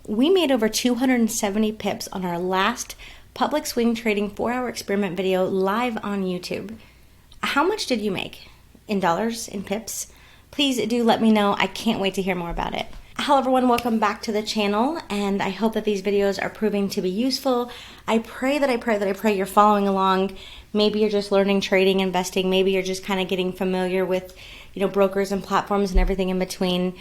We made over 270 pips on our last public swing trading 4-hour experiment video live on YouTube. How much did you make? In dollars, in pips? Please do let me know. I can't wait to hear more about it. Hello everyone, welcome back to the channel, and I hope that these videos are proving to be useful. I pray you're following along. Maybe you're just learning trading, investing. Maybe you're just kind of getting familiar with, brokers and platforms and everything in between.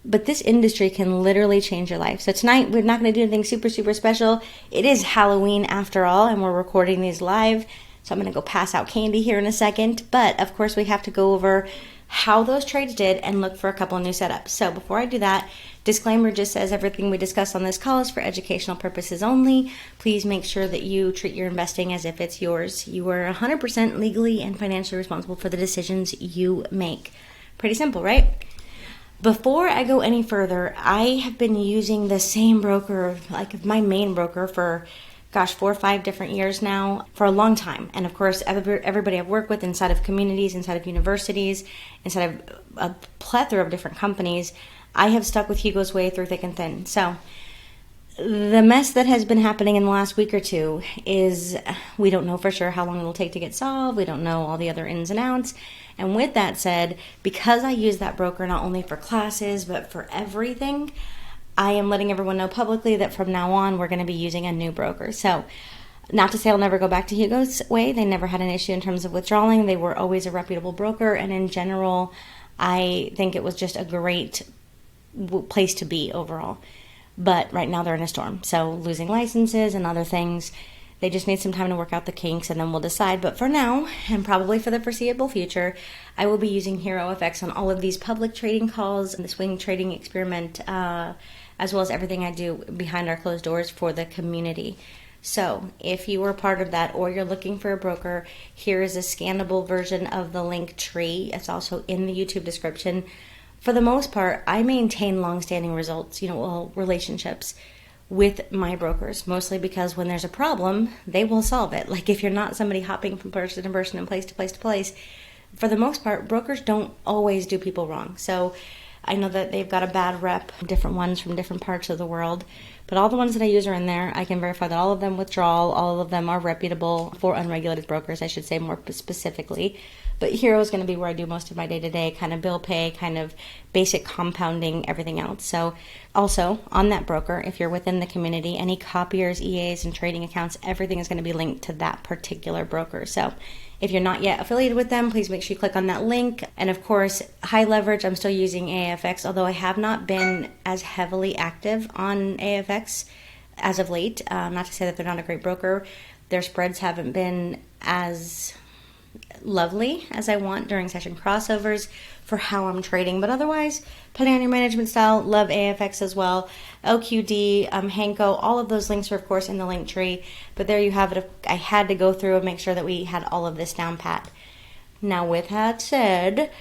But this industry can literally change your life. So tonight, we're not going to do anything super special. It is Halloween after all, and we're recording these live. So I'm going to go pass out candy here in a second. But of course, we have to go over how those trades did and look for a couple of new setups. So before I do that, disclaimer just says everything we discuss on this call is for educational purposes only. Please make sure that you treat your investing as if it's yours. You are 100% legally and financially responsible for the decisions you make. Pretty simple, right? Before I go any further, I have been using the same broker, like my main broker, for 4 or 5 different years now, for a long time. And of course, everybody I've worked with inside of communities, inside of universities, inside of a plethora of different companies, I have stuck with Hugo's way through thick and thin. So the mess that has been happening in the last week or two is we don't know for sure how long it will take to get solved. We don't know all the other ins and outs. And with that said, because I use that broker not only for classes, but for everything, I am letting everyone know publicly that from now on, we're going to be using a new broker. So not to say I'll never go back to Hugo's way. They never had an issue in terms of withdrawing. They were always a reputable broker. And in general, I think it was just a great place to be overall. But right now they're in a storm. So losing licenses and other things, they just need some time to work out the kinks, and then we'll decide. But for now, and probably for the foreseeable future, I will be using Hero FX on all of these public trading calls and the swing trading experiment, as well as everything I do behind our closed doors for the community. So if you were part of that or you're looking for a broker, here is a scannable version of the link tree. It's also in the YouTube description. For the most part, I maintain long-standing results, relationships with my brokers, mostly because when there's a problem, they will solve it. Like if you're not somebody hopping from person to person and place to place to place, for the most part, brokers don't always do people wrong. So I know that they've got a bad rep, different ones from different parts of the world, but all the ones that I use are in there. I can verify that all of them withdraw, all of them are reputable for unregulated brokers, I should say more specifically. But Hero is going to be where I do most of my day-to-day, kind of bill pay, kind of basic compounding, everything else. So also on that broker, if you're within the community, any copiers, EAs, and trading accounts, everything is going to be linked to that particular broker. So if you're not yet affiliated with them, please make sure you click on that link. And of course, high leverage, I'm still using AFX, although I have not been as heavily active on AFX as of late. Not to say that they're not a great broker. Their spreads haven't been as lovely as I want during session crossovers for how I'm trading, but otherwise, depending on your management style, love AFX as well. LQD, Hanko, all of those links are of course in the link tree, but there you have it. I had to go through and make sure that we had all of this down pat. Now with that said,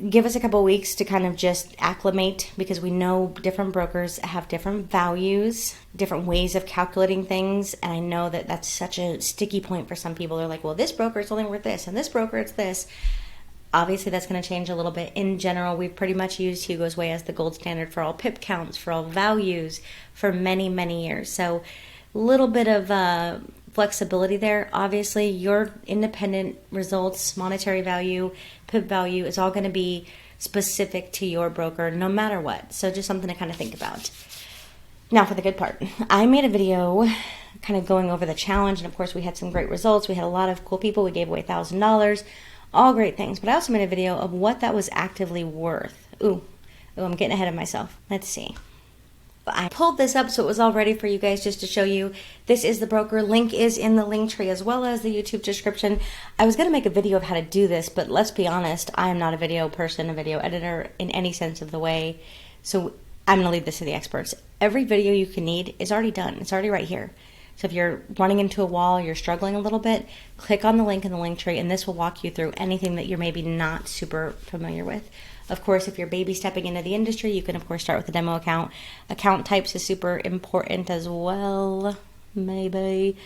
give us a couple weeks to kind of just acclimate, because we know different brokers have different values, different ways of calculating things, and I know that that's such a sticky point for some people. They're like, well, this broker is only worth this, and this broker it's this. Obviously, that's going to change a little bit. In general, we've pretty much used Hugo's Way as the gold standard for all pip counts, for all values, for many years. So a little bit of flexibility there. Obviously, your independent results, monetary value, pip value is all going to be specific to your broker no matter what. So just something to kind of think about. Now for the good part. I made a video kind of going over the challenge, and of course we had some great results. We had a lot of cool people. We gave away $1,000, all great things. But I also made a video of what that was actively worth. Ooh, I'm getting ahead of myself. Let's see. I pulled this up so it was all ready for you guys, just to show you this is the broker. Link is in the link tree as well as the YouTube description. I was going to make a video of how to do this, but let's be honest, I am not a video person, a video editor in any sense of the way. So I'm going to leave this to the experts. Every video you can need is already done. It's already right here. So if you're running into a wall, you're struggling a little bit, click on the link in the link tree, and this will walk you through anything that you're maybe not super familiar with. Of course, if you're baby stepping into the industry, you can of course start with a demo account. Account types is super important as well. Maybe.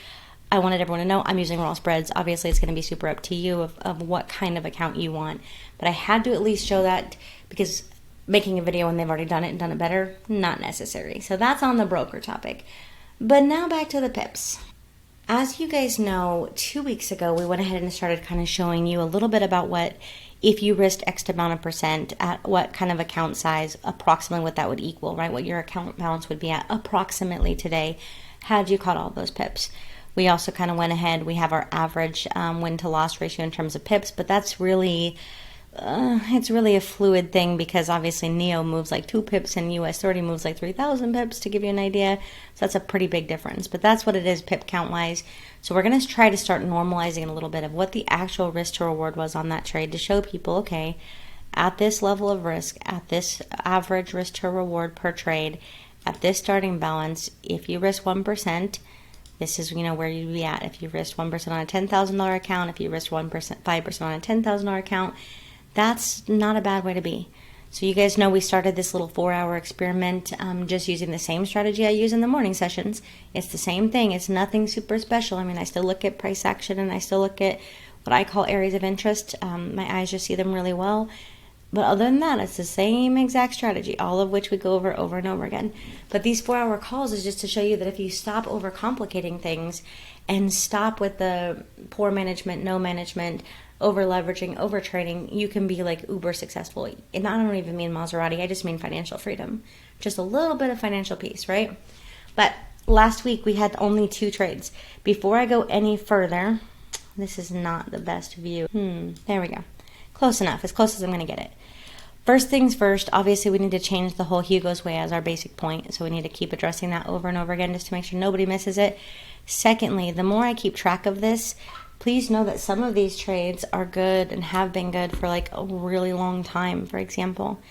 I wanted everyone to know I'm using raw spreads. Obviously, it's going to be super up to you of what kind of account you want. But I had to at least show that, because making a video when they've already done it and done it better, not necessary. So that's on the broker topic. But now back to the pips. As you guys know, 2 weeks ago, we went ahead and started kind of showing you a little bit about what, if you risked X amount of percent at what kind of account size, approximately what that would equal, right? What your account balance would be at approximately today had you caught all those pips. We also kind of went ahead, we have our average win to loss ratio in terms of pips, but that's really, it's really a fluid thing because obviously NEO moves like 2 pips and US 30 moves like 3,000 pips to give you an idea. So that's a pretty big difference, but that's what it is pip count wise. So we're going to try to start normalizing a little bit of what the actual risk to reward was on that trade to show people, okay, at this level of risk, at this average risk to reward per trade, at this starting balance, if you risk 1%, this is, where you'd be at. If you risked 1% on a $10,000 account, if you risked 5% on a $10,000 account, that's not a bad way to be. So you guys know we started this little 4-hour experiment just using the same strategy I use in the morning sessions. It's the same thing. It's nothing super special. I mean, I still look at price action and I still look at what I call areas of interest. My eyes just see them really well. But other than that, it's the same exact strategy, all of which we go over and over again. But these 4-hour calls is just to show you that if you stop overcomplicating things and stop with the poor management, no management, over leveraging, over trading, you can be like uber successful. And I don't even mean Maserati, I just mean financial freedom. Just a little bit of financial peace, right? But last week we had only 2 trades. Before I go any further, this is not the best view. There we go. Close enough, as close as I'm going to get it. First things first, obviously we need to change the whole Hugo's way as our basic point. So we need to keep addressing that over and over again just to make sure nobody misses it. Secondly, the more I keep track of this, please know that some of these trades are good and have been good for like a really long time. For example,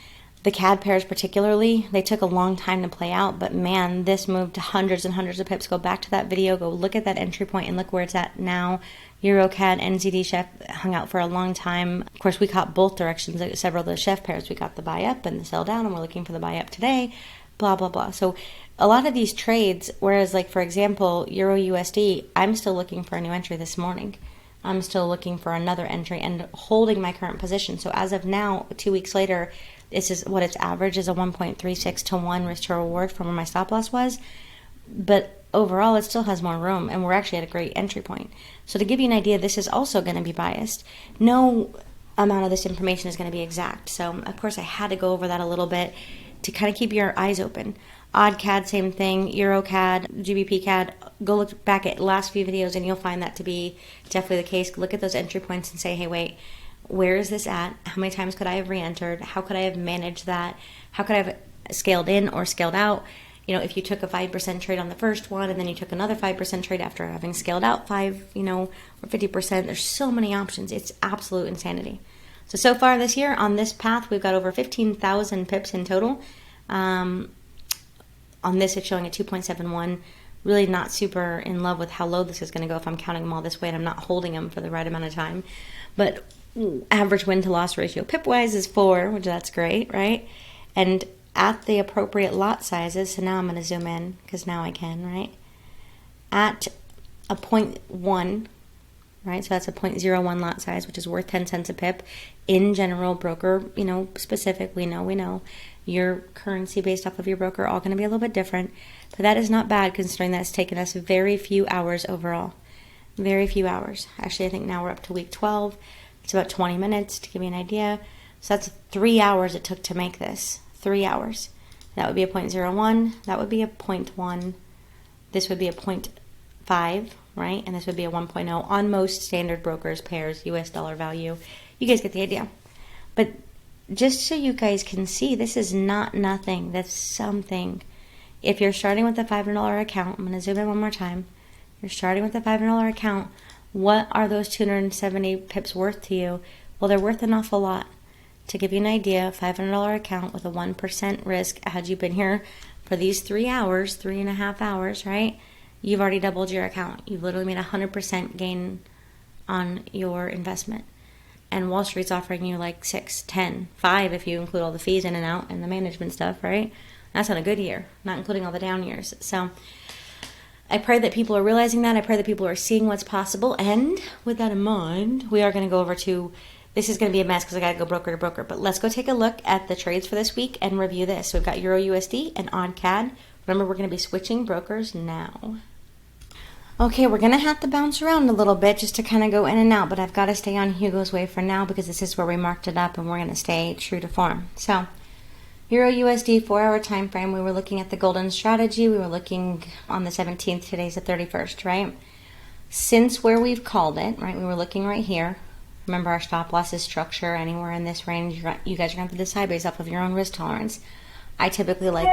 the CAD pairs particularly, they took a long time to play out, but man, this moved to hundreds and hundreds of pips. Go back to that video, go look at that entry point and look where it's at now. EuroCAD, NZD-CHF hung out for a long time. Of course, we caught both directions, several of the CHF pairs. We got the buy up and the sell down, and we're looking for the buy up today, blah, blah, blah. So a lot of these trades, whereas like, for example, Euro USD, I'm still looking for a new entry this morning. I'm still looking for another entry and holding my current position. So as of now, 2 weeks later, this is what its average is, a 1.36 to 1 risk to reward from where my stop loss was. But overall, it still has more room, and we're actually at a great entry point. So to give you an idea, this is also going to be biased. No amount of this information is going to be exact. So, of course, I had to go over that a little bit to kind of keep your eyes open. Odd CAD, same thing. EuroCAD, GBPCAD, go look back at last few videos, and you'll find that to be definitely the case. Look at those entry points and say, hey, wait, where is this at? How many times could I have re-entered? How could I have managed that? How could I have scaled in or scaled out? If you took a 5% trade on the first one and then you took another 5% trade after having scaled out 5, or 50%, there's so many options. It's absolute insanity. So far this year on this path, we've got over 15,000 pips in total. On this, it's showing a 2.71. Really not super in love with how low this is going to go if I'm counting them all this way and I'm not holding them for the right amount of time. But average win to loss ratio pip-wise is 4, which that's great, right? And at the appropriate lot sizes, so now I'm going to zoom in because now I can, right? At a 0.1, right? So that's a 0.01 lot size, which is worth 10 cents a pip. In general, broker, specific, we know your currency based off of your broker all going to be a little bit different, but that is not bad considering that's taken us very few hours overall. Very few hours. Actually, I think now we're up to week 12. It's about 20 minutes to give you an idea. So that's 3 hours it took to make this. 3 hours. That would be a 0.01. That would be a 0.1. This would be a 0.5, right? And this would be a 1.0 on most standard brokers, pairs, US dollar value. You guys get the idea. But just so you guys can see, this is not nothing. That's something. If you're starting with a $500 account, I'm going to zoom in one more time. You're starting with a $500 account. What are those 270 pips worth to you? Well, they're worth an awful lot. To give you an idea, $500 account with a 1% risk, had you been here for these 3 hours, 3.5 hours, right? You've already doubled your account. You've literally made 100% gain on your investment. And Wall Street's offering you like 6, 10, 5 if you include all the fees in and out and the management stuff, right? That's on a good year, not including all the down years. So I pray that people are realizing that. I pray that people are seeing what's possible. And with that in mind, we are going to go over to This is going to be a mess because I got to go broker to broker. But let's go take a look at the trades for this week and review this. So we've got Euro USD and odd CAD. Remember, we're going to be switching brokers now. Okay, we're going to have to bounce around a little bit just to kind of go in and out. But I've got to stay on Hugo's way for now because this is where we marked it up and we're going to stay true to form. So Euro USD 4-hour time frame. We were looking at the golden strategy. We were looking on the 17th. Today's the 31st, right? Since where we've called it, right? We were looking right here. Remember, our stop loss is structure anywhere in this range. You guys are going to have to decide based off of your own risk tolerance. I typically like,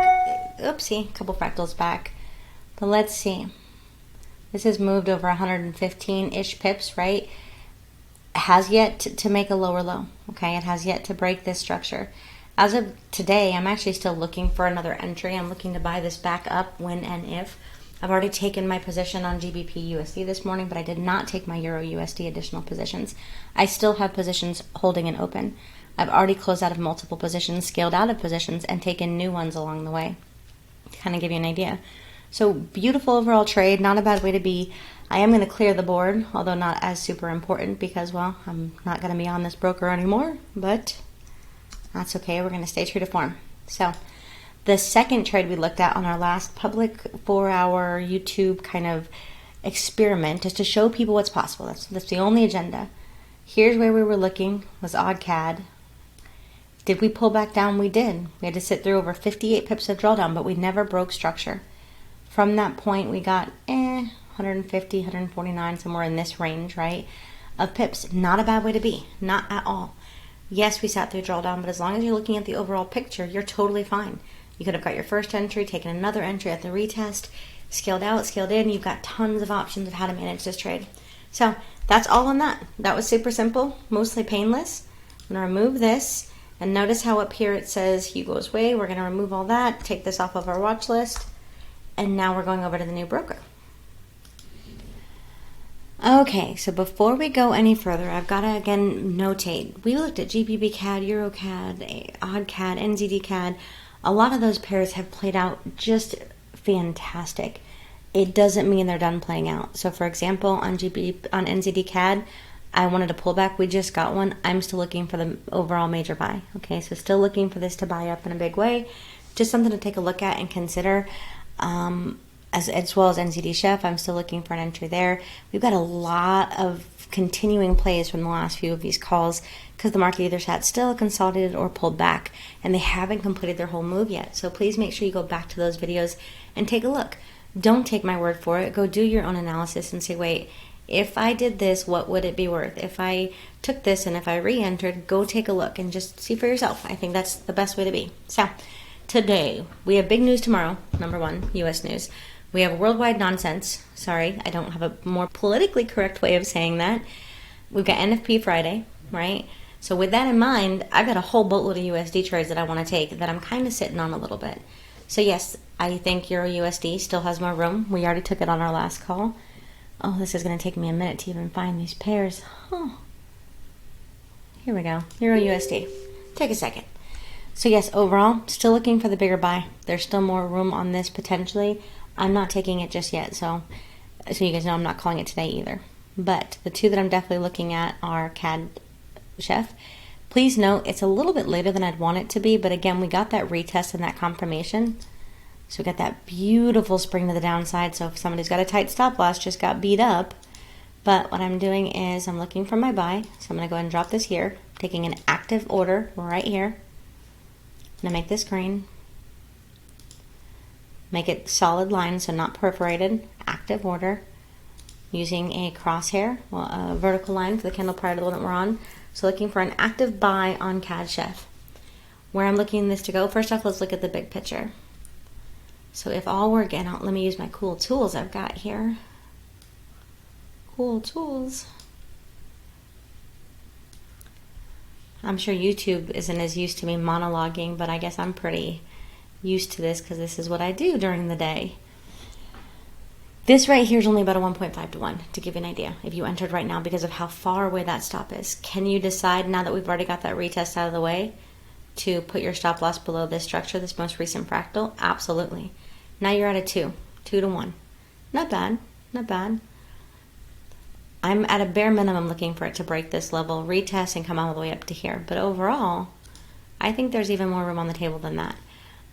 oopsie, a couple fractals back. But let's see. This has moved over 115-ish pips, right? It has yet to make a lower low, okay? It has yet to break this structure. As of today, I'm actually still looking for another entry. I'm looking to buy this back up when and if. I've already taken my position on GBPUSD this morning, but I did not take my Euro USD additional positions. I still have positions holding and open. I've already closed out of multiple positions, scaled out of positions, and taken new ones along the way. To kind of give you an idea. So beautiful overall trade, not a bad way to be. I am going to clear the board, although not as super important because, well, I'm not going to be on this broker anymore, but that's okay. We're going to stay true to form. So the second trade we looked at on our last public 4-hour YouTube kind of experiment is to show people what's possible. That's the only agenda. Here's where we were looking, was odd CAD. Did we pull back down? We did. We had to sit through over 58 pips of drawdown, but we never broke structure. From that point, we got 150, 149, somewhere in this range, right, of pips. Not a bad way to be. Not at all. Yes, we sat through drawdown, but as long as you're looking at the overall picture, you're totally fine. You could have got your first entry, taken another entry at the retest, scaled out, scaled in. You've got tons of options of how to manage this trade. So that's all on that. That was super simple, mostly painless. I'm going to remove this, and notice how up here it says Hugo's Way. We're going to remove all that, take this off of our watch list, and now we're going over to the new broker. Okay, so before we go any further, I've got to again notate. We looked at GBP CAD, Euro CAD, odd CAD, NZD CAD. A lot of those pairs have played out just fantastic. It doesn't mean they're done playing out. So for example, on NZD CAD, I wanted to pull back. We just got one. I'm still looking for the overall major buy. Okay, so still looking for this to buy up in a big way. Just something to take a look at and consider. As well as CADCHF, I'm still looking for an entry there. We've got a lot of continuing plays from the last few of these calls because the market either sat still, consolidated, or pulled back, and they haven't completed their whole move yet. So please make sure you go back to those videos and take a look. Don't take my word for it. Go do your own analysis and say, wait, if I did this, what would it be worth? If I took this and if I re-entered, go take a look and just see for yourself. I think that's the best way to be. So today, we have big news tomorrow. Number one, U.S. news. We have worldwide nonsense. Sorry, I don't have a more politically correct way of saying that. We've got NFP Friday, right? So with that in mind, I've got a whole boatload of USD trades that I want to take that I'm kind of sitting on a little bit. So yes, I think Euro USD still has more room. We already took it on our last call. Oh, this is going to take me a minute to even find these pairs. Oh, here we go. Euro USD. Take a second. So yes, overall, still looking for the bigger buy. There's still more room on this potentially. I'm not taking it just yet, so you guys know I'm not calling it today either. But the two that I'm definitely looking at are CADCHF. Please note, it's a little bit later than I'd want it to be, but again, we got that retest and that confirmation. So we got that beautiful spring to the downside. So if somebody's got a tight stop loss, just got beat up. But what I'm doing is I'm looking for my buy. So I'm going to go ahead and drop this here, taking an active order right here. I'm going to make this green. Make it solid line, so not perforated. Active order. Using a crosshair, well, a vertical line for the candle prior to the one that we're on. So looking for an active buy on CADCHF. Where I'm looking this to go, first off, let's look at the big picture. So if all we're getting out, let me use my cool tools I've got here. Cool tools. I'm sure YouTube isn't as used to me monologuing, but I guess I'm pretty used to this because this is what I do during the day. This right here is only about a 1.5 to 1 to give you an idea if you entered right now because of how far away that stop is. Can you decide now that we've already got that retest out of the way to put your stop loss below this structure, this most recent fractal? Absolutely. Now you're at a 2 to 1. Not bad, not bad. I'm at a bare minimum looking for it to break this level, retest, and come all the way up to here. But overall, I think there's even more room on the table than that.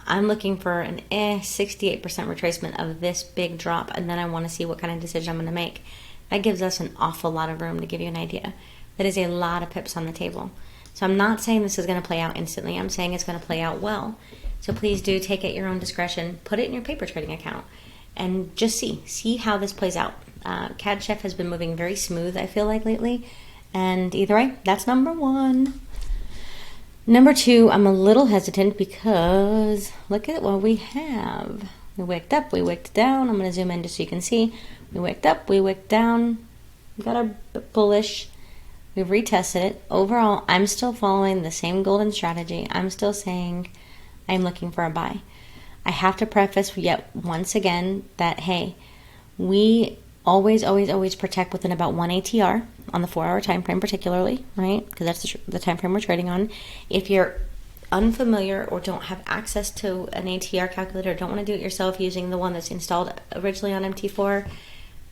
I'm looking for an 68% retracement of this big drop, and then I want to see what kind of decision I'm going to make. That gives us an awful lot of room. To give you an idea, that is a lot of pips on the table. So I'm not saying this is going to play out instantly. I'm saying it's going to play out well. So please do take at your own discretion. Put it in your paper trading account and just see how this plays out. CADCHF has been moving very smooth, I feel like, lately. And either way, that's number one. Number two, I'm a little hesitant because look at what we have. We wicked up, we wicked down. I'm going to zoom in just so you can see. We wicked up, we wicked down. We got our bullish. We've retested it. Overall, I'm still following the same golden strategy. I'm still saying I'm looking for a buy. I have to preface yet once again that, hey, we always protect within about 1 ATR on the 4-hour time frame particularly, right? Because that's the time frame we're trading on. If you're unfamiliar or don't have access to an ATR calculator, don't want to do it yourself using the one that's installed originally on MT4,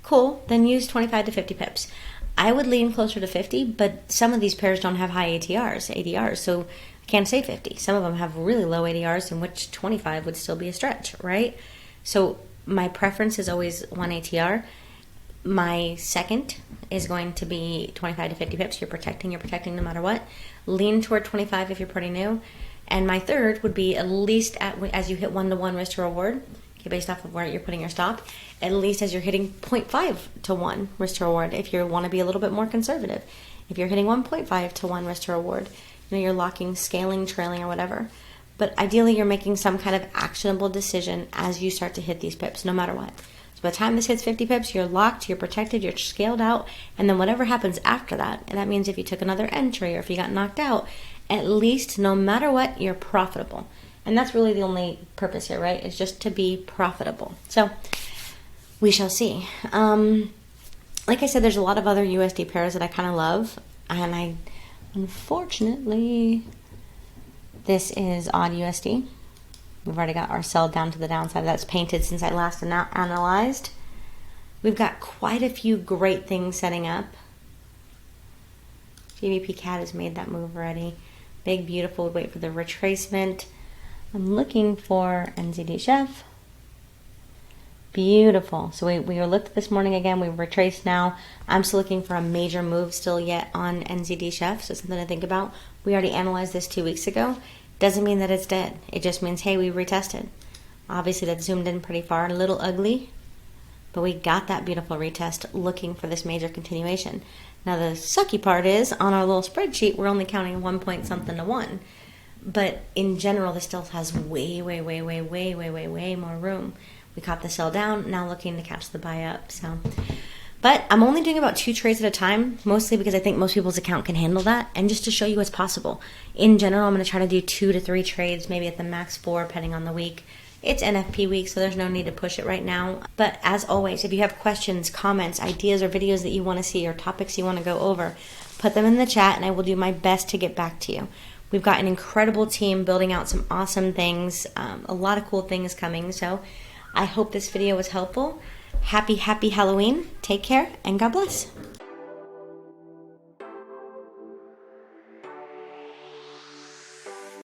cool, then use 25 to 50 pips. I would lean closer to 50, but some of these pairs don't have high ADRs, so I can't say 50. Some of them have really low ADRs, in which 25 would still be a stretch, right? So my preference is always 1 ATR. My second is going to be 25 to 50 pips. You're protecting no matter what. Lean toward 25 if you're pretty new. And my third would be at least as you hit 1-to-1 risk to reward, okay, based off of where you're putting your stop, at least as you're hitting 0.5 to 1 risk to reward if you want to be a little bit more conservative. If you're hitting 1.5 to 1 risk to reward, you're locking, scaling, trailing, or whatever. But ideally, you're making some kind of actionable decision as you start to hit these pips, no matter what. So by the time this hits 50 pips, you're locked, you're protected, you're scaled out, and then whatever happens after that, and that means if you took another entry or if you got knocked out, at least no matter what, you're profitable. And that's really the only purpose here, right? Is just to be profitable. So we shall see. Like I said, there's a lot of other USD pairs that I kind of love, and unfortunately, this is odd USD. We've already got our sell down to the downside. That's painted since I last analyzed. We've got quite a few great things setting up. GBPCAD has made that move already. Big, beautiful. Wait for the retracement. I'm looking for NZD-CHF. Beautiful. So we looked this morning again. We retraced now. I'm still looking for a major move still yet on NZD-CHF. So something to think about. We already analyzed this 2 weeks ago. Doesn't mean that it's dead. It just means, hey, we retested. Obviously, that zoomed in pretty far, a little ugly, but we got that beautiful retest looking for this major continuation. Now, the sucky part is, on our little spreadsheet, we're only counting 1 point something to 1. But in general, this still has way more room. We caught the sell down, now looking to catch the buy up. But I'm only doing about 2 trades at a time, mostly because I think most people's account can handle that, and just to show you what's possible. In general, I'm going to try to do 2 to 3 trades, maybe at the max 4, depending on the week. It's NFP week, so there's no need to push it right now. But as always, if you have questions, comments, ideas, or videos that you want to see, or topics you want to go over, put them in the chat, and I will do my best to get back to you. We've got an incredible team building out some awesome things, a lot of cool things coming, so I hope this video was helpful. Happy Halloween. Take care, and God bless.